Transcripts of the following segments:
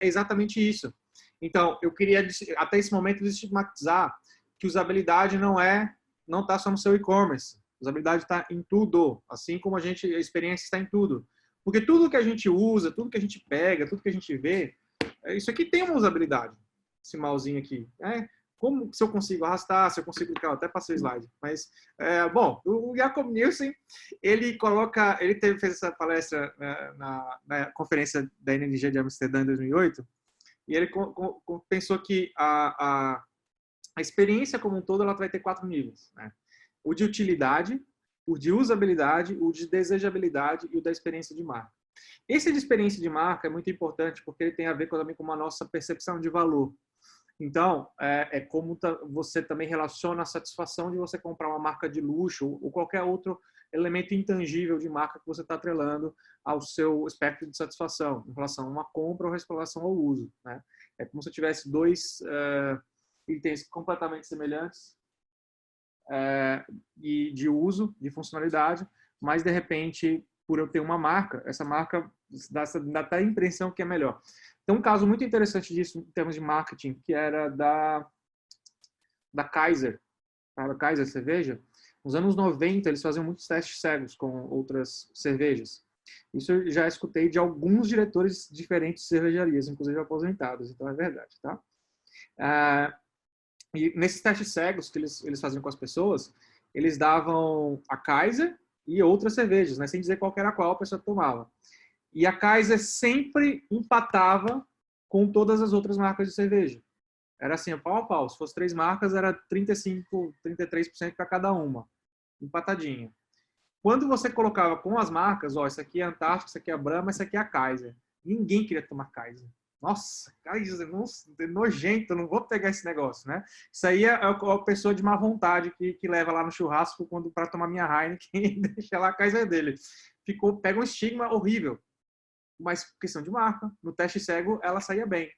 é exatamente isso. Então, eu queria, até esse momento, desestigmatizar que usabilidade não está só no seu e-commerce. Usabilidade está em tudo, assim como a experiência está em tudo. Porque tudo que a gente usa, tudo que a gente pega, tudo que a gente vê, isso aqui tem uma usabilidade. Esse malzinho aqui. Como se eu consigo arrastar, se eu consigo clicar, até passei o slide. Mas, bom, o Jakob Nielsen, ele fez essa palestra na conferência da NNG de Amsterdã em 2008, e ele pensou que a experiência como um todo ela vai ter 4 níveis, né? O de utilidade, o de usabilidade, o de desejabilidade e o da experiência de marca. Esse de experiência de marca é muito importante porque ele tem a ver também com a nossa percepção de valor. Então, como você também relaciona a satisfação de você comprar uma marca de luxo ou qualquer outro elemento intangível de marca que você está atrelando ao seu espectro de satisfação, em relação a uma compra ou em relação ao uso, né? É como se eu tivesse dois itens completamente semelhantes e de uso, de funcionalidade, mas, de repente, por eu ter uma marca, essa marca dá até a impressão que é melhor. Tem um caso muito interessante disso em termos de marketing, que era da Kaiser, a Kaiser Cerveja. Nos anos 90, eles faziam muitos testes cegos com outras cervejas. Isso eu já escutei de alguns diretores de diferentes cervejarias, inclusive aposentados, então é verdade, tá? E nesses testes cegos que eles faziam com as pessoas, eles davam a Kaiser e outras cervejas, né, sem dizer qual era qual a pessoa tomava. E a Kaiser sempre empatava com todas as outras marcas de cerveja. Era assim, pau a pau. Se fosse 3 marcas, era 35%, 33% para cada uma. Empatadinha. Quando você colocava com as marcas, isso aqui é a Antártica, isso aqui é a Brahma, isso aqui é a Kaiser. Ninguém queria tomar Kaiser. Nossa, Kaiser, é nojento, não vou pegar esse negócio, né? Isso aí é a pessoa de má vontade que leva lá no churrasco para tomar minha Heineken e deixa lá a Kaiser dele. Pega um estigma horrível. Mas questão de marca, no teste cego ela saía bem.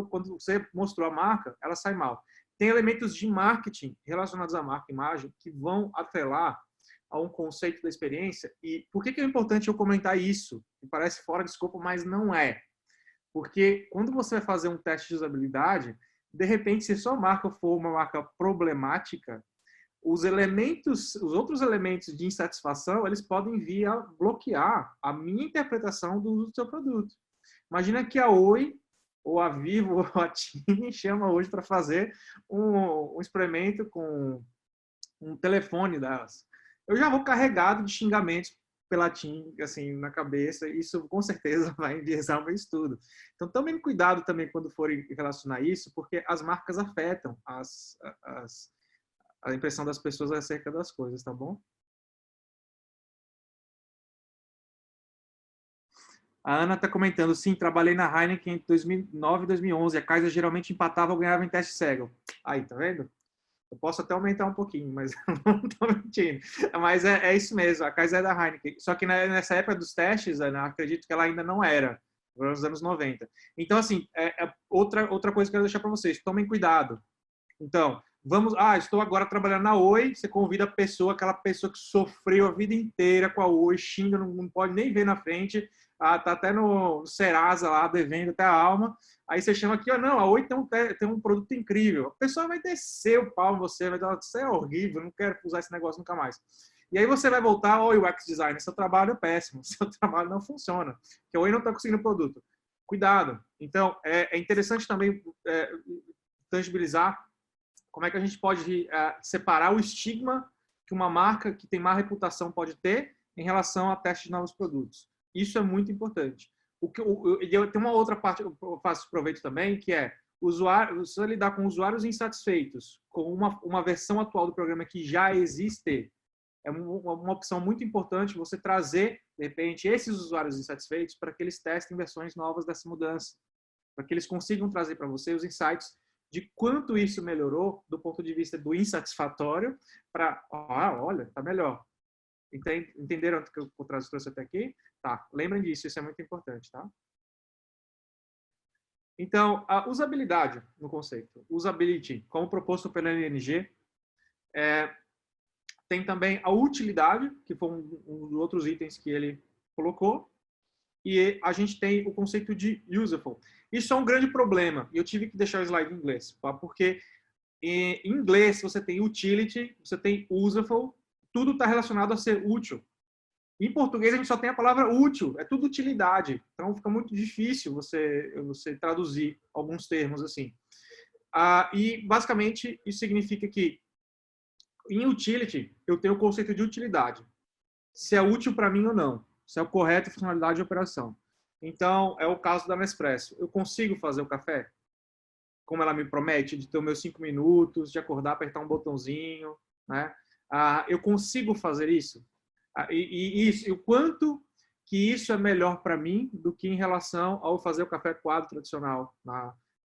Quando você mostrou a marca, ela sai mal. Tem elementos de marketing relacionados à marca e imagem que vão atrelar a um conceito da experiência. E por que é importante eu comentar isso? Que parece fora de escopo, mas não é. Porque quando você vai fazer um teste de usabilidade, de repente, se sua marca for uma marca problemática, os outros elementos de insatisfação, eles podem vir a bloquear a minha interpretação do uso do seu produto. Imagina que a Oi, ou a Vivo, ou a TIM me chama hoje para fazer um experimento com um telefone delas. Eu já vou carregado de xingamentos pela TIM, assim, na cabeça, e isso com certeza vai enviesar o meu estudo. Então, tomem cuidado também quando forem relacionar isso, porque as marcas afetam a impressão das pessoas acerca das coisas, tá bom? A Ana está comentando, sim, trabalhei na Heineken em 2009 e 2011. A Kaiser geralmente empatava ou ganhava em teste cego. Aí, tá vendo? Eu posso até aumentar um pouquinho, mas não estou mentindo. Mas é isso mesmo, a Kaiser é da Heineken. Só que nessa época dos testes, Ana, acredito que ela ainda não era, nos anos 90. Então, assim, outra coisa que eu quero deixar para vocês, tomem cuidado. Então, estou agora trabalhando na Oi, você convida aquela pessoa que sofreu a vida inteira com a Oi, xinga, não pode nem ver na frente, tá até no Serasa lá, devendo até a alma, aí você chama aqui, não, a Oi tem um produto incrível, a pessoa vai descer o pau em você, vai dizer, isso é horrível, não quero usar esse negócio nunca mais. E aí você vai voltar, oi, UX Designer, seu trabalho é péssimo, seu trabalho não funciona, porque a Oi não está conseguindo produto. Cuidado. Então, é interessante também tangibilizar como é que a gente pode separar o estigma que uma marca que tem má reputação pode ter em relação a teste de novos produtos. Isso é muito importante. Tem uma outra parte que eu faço proveito também, que é você lidar com usuários insatisfeitos com uma versão atual do programa que já existe, é uma opção muito importante você trazer, de repente, esses usuários insatisfeitos para que eles testem versões novas dessa mudança, para que eles consigam trazer para você os insights de quanto isso melhorou do ponto de vista do insatisfatório para, olha, tá melhor. Entenderam o que eu trouxe até aqui? Tá, lembrem disso, isso é muito importante, tá? Então, a usabilidade no conceito. Usability, como proposto pela NNG, tem também a utilidade, que foi um dos outros itens que ele colocou, e a gente tem o conceito de useful. Isso é um grande problema. Eu tive que deixar o slide em inglês, tá? Porque em inglês você tem utility, você tem useful, tudo está relacionado a ser útil. Em português a gente só tem a palavra útil, é tudo utilidade. Então fica muito difícil você traduzir alguns termos assim. E basicamente isso significa que em utility eu tenho o conceito de utilidade. Se é útil para mim ou não, se é o correto funcionalidade de operação. Então, é o caso da Nespresso. Eu consigo fazer o café? Como ela me promete, de ter os meus 5 minutos, de acordar, apertar um botãozinho, né? Eu consigo fazer isso? E o quanto que isso é melhor para mim do que em relação ao fazer o café coado tradicional,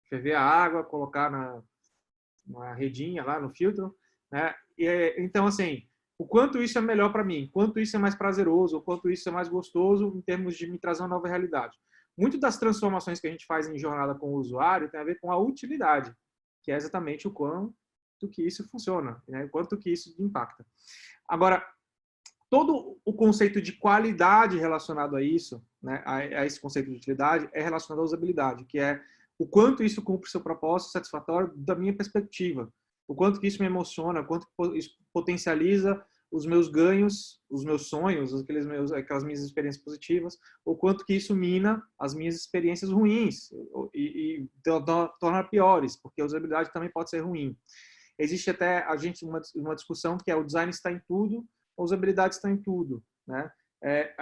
ferver a água, colocar na redinha lá no filtro, né? Então, assim, o quanto isso é melhor para mim, quanto isso é mais prazeroso, o quanto isso é mais gostoso em termos de me trazer uma nova realidade. Muito das transformações que a gente faz em jornada com o usuário tem a ver com a utilidade, que é exatamente o quanto que isso funciona, né? O quanto que isso impacta. Agora, todo o conceito de qualidade relacionado a isso, né, a esse conceito de utilidade, é relacionado à usabilidade, que é o quanto isso cumpre seu propósito satisfatório da minha perspectiva, o quanto que isso me emociona, o quanto isso potencializa os meus ganhos, os meus sonhos, aquelas minhas experiências positivas, o quanto que isso mina as minhas experiências ruins e torna piores, porque a usabilidade também pode ser ruim. Existe até uma discussão que é o design está em tudo, a usabilidade está em tudo, né?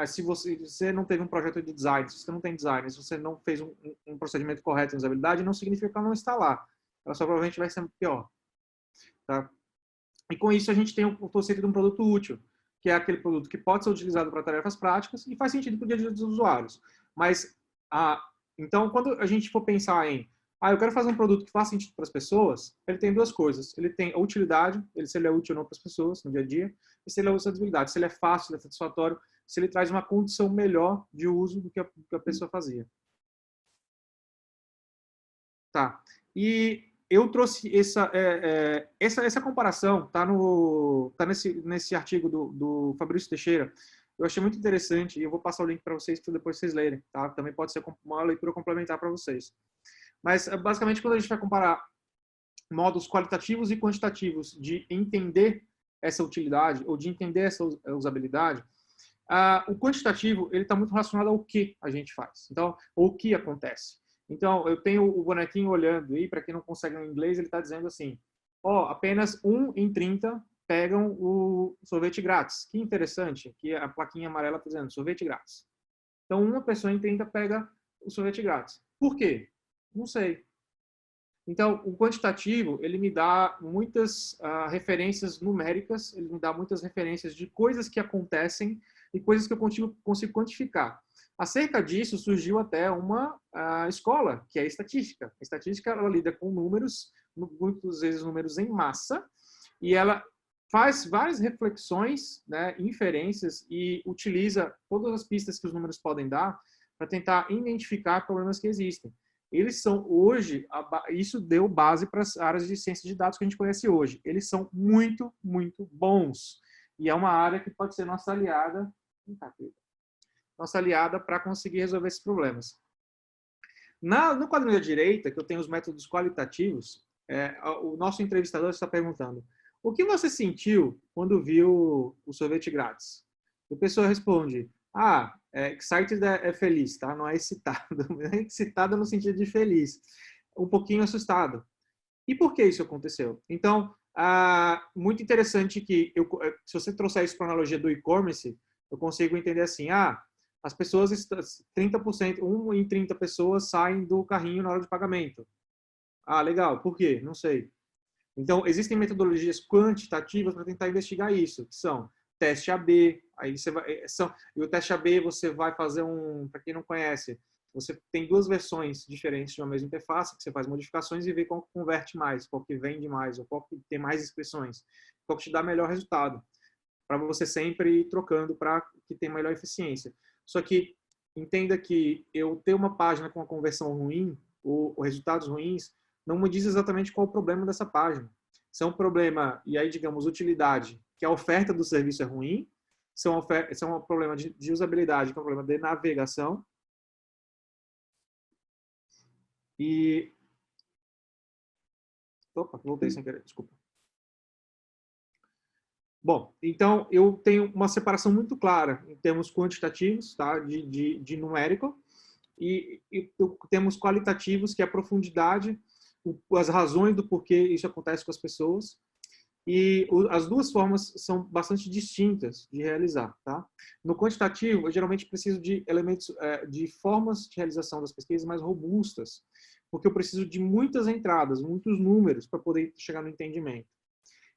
Se você não teve um projeto de design, se você não tem design, se você não fez um procedimento correto em usabilidade, não significa que ela não está lá. Ela só provavelmente vai ser pior. Tá? E com isso a gente tem o conceito de um produto útil, que é aquele produto que pode ser utilizado para tarefas práticas e faz sentido para o dia a dia dos usuários. Mas, então, quando a gente for pensar em eu quero fazer um produto que faça sentido para as pessoas, ele tem duas coisas. Ele tem a utilidade, se ele é útil ou não para as pessoas no dia a dia, e se ele é usabilidade, se ele é fácil, se ele é satisfatório, se ele traz uma condição melhor de uso do que a pessoa fazia. Tá. E eu trouxe essa comparação, tá nesse artigo do Fabrício Teixeira. Eu achei muito interessante e eu vou passar o link para vocês para depois vocês lerem, tá? Também pode ser uma leitura complementar para vocês. Mas, basicamente, quando a gente vai comparar modos qualitativos e quantitativos de entender essa utilidade ou de entender essa usabilidade, o quantitativo ele está muito relacionado ao que a gente faz. Então, o que acontece. Então, eu tenho o bonequinho olhando aí, para quem não consegue em inglês, ele está dizendo assim, apenas 1 em 30 pegam o sorvete grátis. Que interessante, que a plaquinha amarela está dizendo sorvete grátis. Então, uma pessoa em 30 pega o sorvete grátis. Por quê? Não sei. Então, o quantitativo, ele me dá muitas referências numéricas, ele me dá muitas referências de coisas que acontecem e coisas que eu consigo quantificar. Acerca disso, surgiu até uma escola, que é a estatística. A estatística, ela lida com números, muitas vezes números em massa, e ela faz várias reflexões, né, inferências, e utiliza todas as pistas que os números podem dar para tentar identificar problemas que existem. Eles são hoje, isso deu base para as áreas de ciência de dados que a gente conhece hoje. Eles são muito, muito bons. E é uma área que pode ser nossa aliada para conseguir resolver esses problemas. No quadrinho da direita, que eu tenho os métodos qualitativos, o nosso entrevistador está perguntando: o que você sentiu quando viu o sorvete grátis? A pessoa responde: excited é feliz, tá? Não é excitado. É excitado no sentido de feliz. Um pouquinho assustado. E por que isso aconteceu? Então, muito interessante que, se você trouxer isso para a analogia do e-commerce, eu consigo entender assim, as pessoas, 30%, 1 em 30 pessoas saem do carrinho na hora de pagamento. Legal. Por quê? Não sei. Então, existem metodologias quantitativas para tentar investigar isso, que são teste AB, aí você vai, e o teste AB você vai fazer para quem não conhece, você tem duas versões diferentes de uma mesma interface, que você faz modificações e vê qual que converte mais, qual que vende mais, ou qual que tem mais inscrições, qual que te dá melhor resultado, para você sempre ir trocando para que tenha melhor eficiência. Só que entenda que eu ter uma página com uma conversão ruim, ou resultados ruins, não me diz exatamente qual é o problema dessa página. Se é um problema, e aí digamos, utilidade, que a oferta do serviço é ruim, se é um problema de usabilidade, que é um problema de navegação, E... Opa, voltei sem querer, desculpa. Bom, então eu tenho uma separação muito clara em termos quantitativos, tá? de numérico, e temos qualitativos, que é a profundidade, as razões do porquê isso acontece com as pessoas, e as duas formas são bastante distintas de realizar, tá? No quantitativo, eu geralmente preciso de elementos, de formas de realização das pesquisas mais robustas, porque eu preciso de muitas entradas, muitos números para poder chegar no entendimento.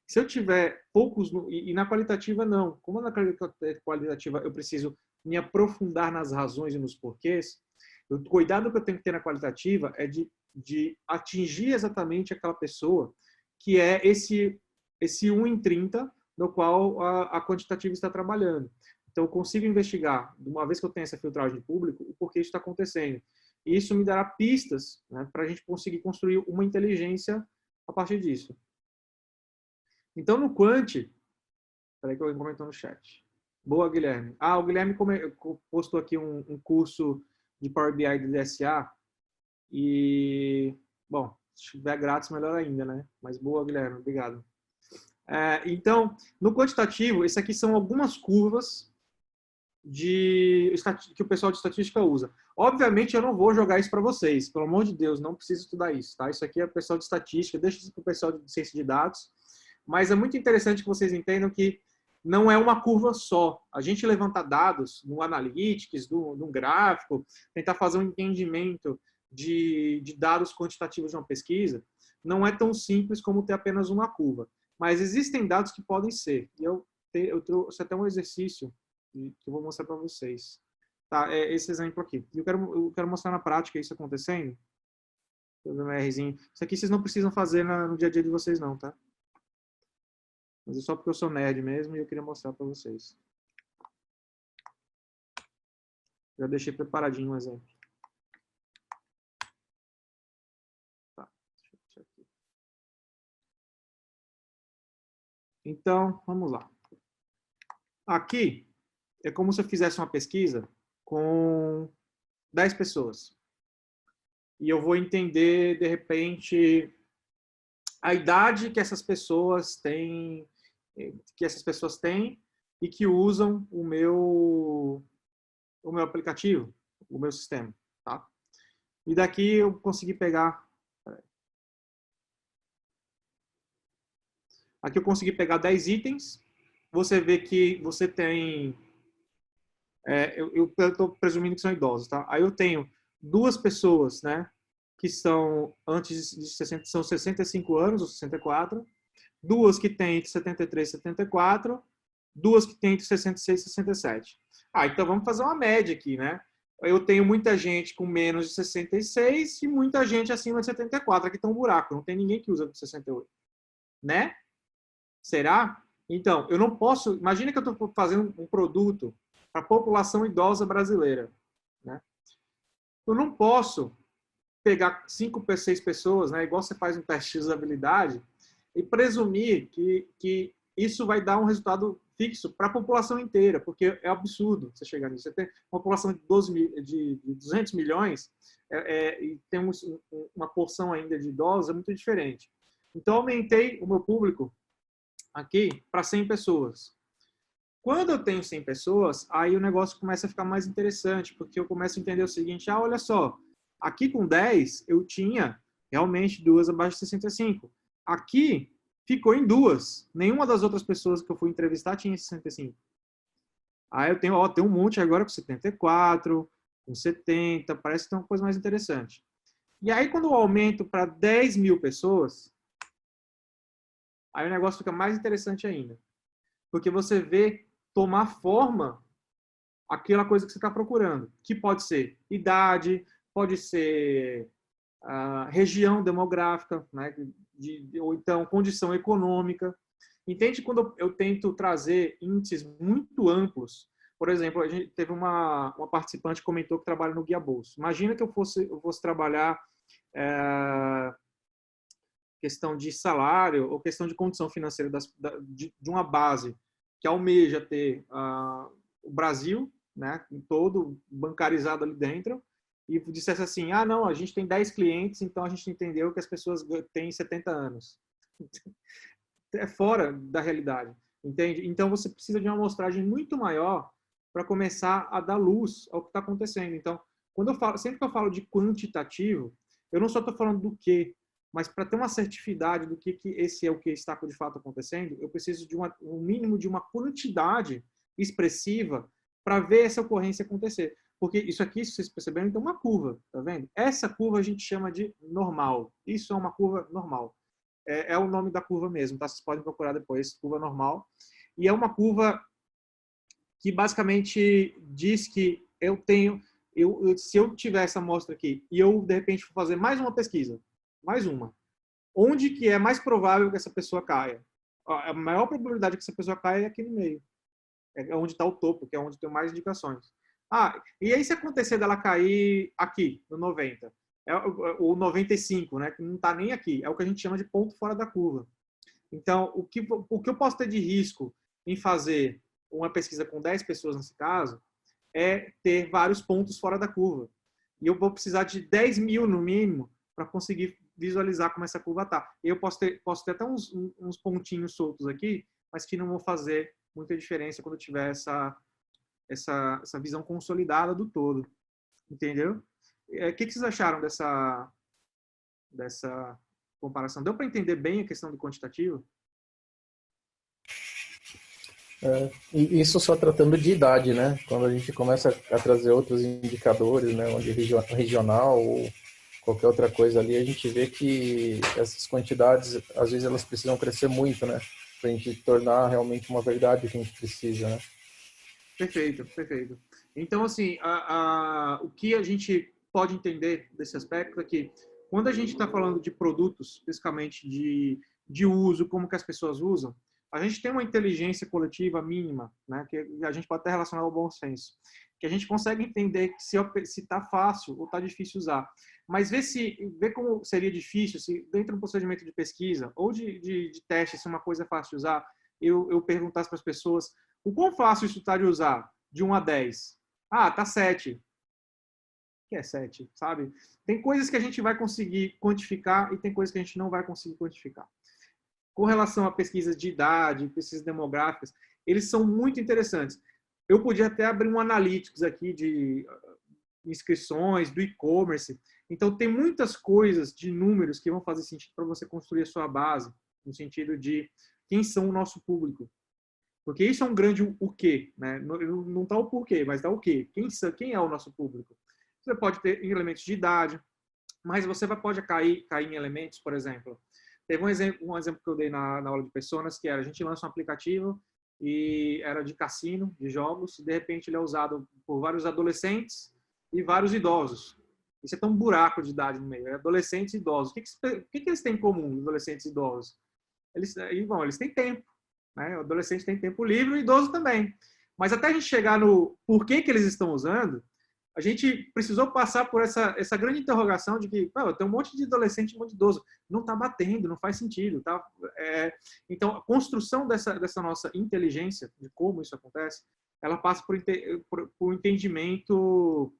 Se eu tiver poucos, e na qualitativa não, como na qualitativa eu preciso me aprofundar nas razões e nos porquês, o cuidado que eu tenho que ter na qualitativa é de atingir exatamente aquela pessoa que é esse 1 em 30 no qual a quantitativa está trabalhando. Então, eu consigo investigar, uma vez que eu tenho essa filtragem de público, o porquê isso está acontecendo. E isso me dará pistas, né, para a gente conseguir construir uma inteligência a partir disso. Então, no Quant, peraí que eu comento no chat. Boa, Guilherme. O Guilherme postou aqui um curso de Power BI do DSA e, bom, se tiver grátis, melhor ainda, né? Mas boa, Guilherme, obrigado. Então, no quantitativo, isso aqui são algumas curvas que o pessoal de estatística usa. Obviamente, eu não vou jogar isso para vocês, pelo amor de Deus, não preciso estudar isso, tá? Isso aqui é o pessoal de estatística, deixa isso para o pessoal de ciência de dados, mas é muito interessante que vocês entendam que não é uma curva só. A gente levanta dados no Analytics, num gráfico, tentar fazer um entendimento de dados quantitativos de uma pesquisa, não é tão simples como ter apenas uma curva. Mas existem dados que podem ser. E eu trouxe até um exercício que eu vou mostrar para vocês. Tá, esse exemplo aqui. Eu quero mostrar na prática isso acontecendo. Deixa eu ver meu Rzinho. Isso aqui vocês não precisam fazer no dia a dia de vocês não, tá? Mas é só porque eu sou nerd mesmo e eu queria mostrar para vocês. Já deixei preparadinho um exemplo. Tá. Então, vamos lá. Aqui é como se eu fizesse uma pesquisa com 10 pessoas. E eu vou entender, de repente, a idade que essas pessoas têm e que usam o meu aplicativo, o meu sistema, tá? E daqui eu consegui pegar... Aqui eu consegui pegar 10 itens. Você vê que você tem... eu estou presumindo que são idosos, tá? Aí eu tenho duas pessoas, né? Que são antes de 60, são 65 anos ou 64. Duas que têm entre 73 e 74. Duas que têm entre 66 e 67. Então vamos fazer uma média aqui, né? Eu tenho muita gente com menos de 66 e muita gente acima de 74. Aqui está um buraco, não tem ninguém que usa 68. Né? Será? Então, eu não posso... Imagina que eu estou fazendo um produto para a população idosa brasileira. Né? Eu não posso pegar 5, 6 pessoas, né, igual você faz um teste de usabilidade, e presumir que isso vai dar um resultado fixo para a população inteira, porque é absurdo você chegar nisso. Você tem uma população de 200 milhões e temos uma porção ainda de idosos, é muito diferente. Então, aumentei o meu público aqui para 100 pessoas. Quando eu tenho 100 pessoas, aí o negócio começa a ficar mais interessante, porque eu começo a entender o seguinte, olha só, aqui com 10 eu tinha realmente duas abaixo de 65. Aqui ficou em duas. Nenhuma das outras pessoas que eu fui entrevistar tinha 65. Aí eu tenho um monte agora com 74, com 70, parece que tem uma coisa mais interessante. E aí quando eu aumento para 10 mil pessoas, aí o negócio fica mais interessante ainda. Porque você vê tomar forma aquela coisa que você está procurando, que pode ser idade, pode ser região demográfica, né, ou então condição econômica. Entende quando eu tento trazer índices muito amplos? Por exemplo, a gente teve uma participante que comentou que trabalha no Guia Bolso. Imagina que eu fosse trabalhar questão de salário ou questão de condição financeira de uma base que almeja ter o Brasil, né, todo bancarizado ali dentro, e dissesse assim, ah, não, a gente tem 10 clientes, então a gente entendeu que as pessoas têm 70 anos. É fora da realidade, entende? Então você precisa de uma amostragem muito maior para começar a dar luz ao que está acontecendo. Então, sempre que eu falo de quantitativo, eu não só estou falando do que, mas para ter uma assertividade do que esse é o que está de fato acontecendo, eu preciso de um mínimo de uma quantidade expressiva para ver essa ocorrência acontecer. Porque isso aqui, se vocês perceberam, então é uma curva, tá vendo? Essa curva a gente chama de normal. Isso é uma curva normal. É o nome da curva mesmo, tá? Vocês podem procurar depois, curva normal. E é uma curva que basicamente diz que se eu tiver essa amostra aqui e eu, de repente, for fazer mais uma pesquisa, mais uma, onde que é mais provável que essa pessoa caia? A maior probabilidade que essa pessoa caia é aqui no meio. É onde está o topo, que é onde tem mais indicações. Ah, e aí se acontecer dela cair aqui, no 90, o 95, né, que não está nem aqui, é o que a gente chama de ponto fora da curva. Então, o que eu posso ter de risco em fazer uma pesquisa com 10 pessoas nesse caso é ter vários pontos fora da curva. E eu vou precisar de 10 mil no mínimo para conseguir visualizar como essa curva está. Eu posso ter até uns pontinhos soltos aqui, mas que não vão fazer muita diferença quando eu tiver essa visão consolidada do todo. Entendeu? O que vocês acharam dessa comparação? Deu para entender bem a questão do quantitativo? E isso só tratando de idade, né? Quando a gente começa a trazer outros indicadores, né, onde regional ou qualquer outra coisa ali, a gente vê que essas quantidades, às vezes, elas precisam crescer muito, né? Para a gente tornar realmente uma verdade o que a gente precisa, né? Perfeito, perfeito. Então, assim, o que a gente pode entender desse aspecto é que quando a gente está falando de produtos, especificamente de uso, como que as pessoas usam, a gente tem uma inteligência coletiva mínima, né, que a gente pode até relacionar ao bom senso, que a gente consegue entender se está fácil ou está difícil usar. Mas ver como seria difícil, se dentro do procedimento de pesquisa ou de teste, se uma coisa é fácil de usar, eu perguntasse para as pessoas o quão fácil isso está de usar? De 1 a 10. Ah, tá 7. O que é 7, sabe? Tem coisas que a gente vai conseguir quantificar e tem coisas que a gente não vai conseguir quantificar. Com relação a pesquisas de idade, pesquisas demográficas, eles são muito interessantes. Eu podia até abrir um analytics aqui de inscrições, do e-commerce. Então, tem muitas coisas de números que vão fazer sentido para você construir a sua base, no sentido de quem são o nosso público. Porque isso é um grande o quê, né? Não está o porquê, mas está o quê. Quem é o nosso público? Você pode ter elementos de idade, mas você pode cair em elementos, por exemplo. Teve um exemplo que eu dei na aula de personas, que era, a gente lança um aplicativo e era de cassino, de jogos, e de repente ele é usado por vários adolescentes e vários idosos. Isso é tão um buraco de idade no meio, é adolescentes e idosos. O que eles têm em comum, adolescentes e idosos? Eles têm tempo. Né? O adolescente tem tempo livre, o idoso também. Mas até a gente chegar no porquê que eles estão usando, a gente precisou passar por essa grande interrogação de que tem um monte de adolescente e um monte de idoso. Não está batendo, não faz sentido. Tá? Então, a construção dessa nossa inteligência, de como isso acontece, ela passa por entendimento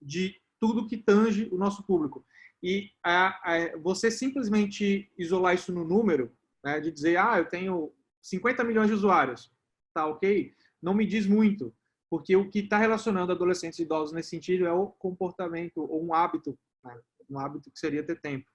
de tudo que tange o nosso público. E você simplesmente isolar isso no número, né, de dizer, eu tenho 50 milhões de usuários, tá ok? Não me diz muito, porque o que está relacionando adolescentes e idosos nesse sentido é o comportamento ou um hábito, né, um hábito que seria ter tempo.